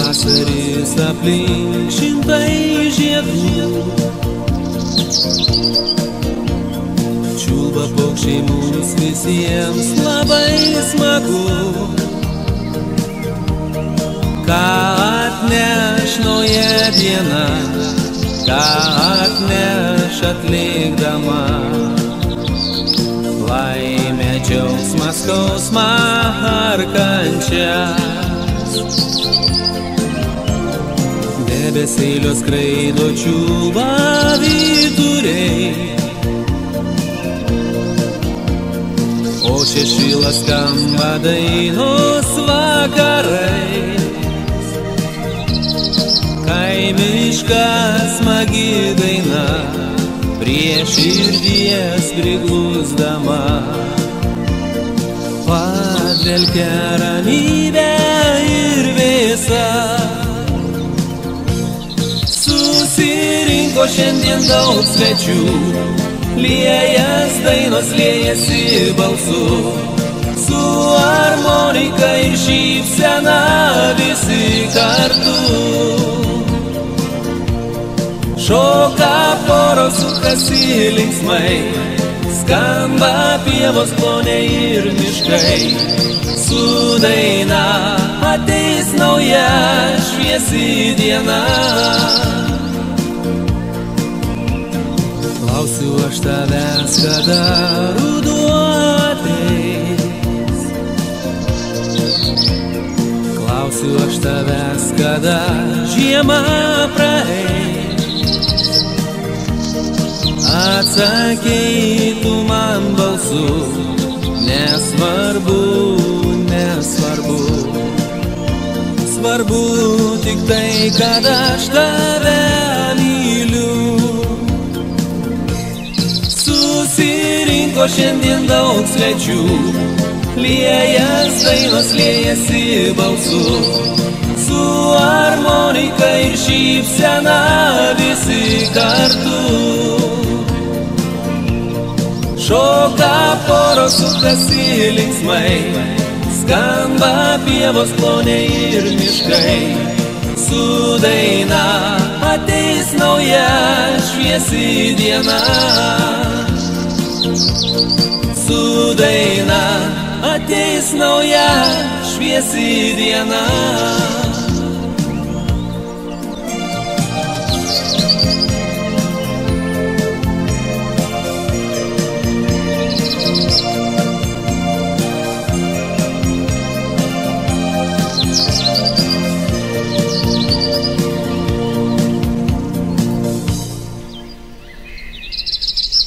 Pavasaris aplink šimtai žiedų, čiulba paukščiai mums visiems labai smagu. Ką atneš nauja diena, ką atneš atlikdama laimę, džiaugsmą, skausmą ar kančias. Debesilio skraido, čiulba vyturiai, o šešilas skamba dainos vakarai. Kaimiška smagi daina, prie širdies priglusdama, padvelkia ramybę ir vėsa. Susirinko šiandien daug svečių, liejas dainos liejasi balsu, su harmonika ir šypsena visi kartu. Šoka poros, sukasi linksmai, skamba pievos kloniai ir miškai. Su daina ateis nauja šviesi diena. Klausiu aš tavęs, kada ruduo ateis. Klausiu aš tavęs, kada žiema praeis. Atsakei tu man balsu, nesvarbu, nesvarbu. Svarbu tik tai, kad aš tave myliu. Susirinko šiandien daug svečių, liejas dainos liejasi balsu, su harmonika ir šypsena visi kartu. Šoka poros, sukasi linksmai, skamba pievos kloniai ir miškai. Su daina ateis nauja šviesi diena. Su daina ateis nauja šviesi diena.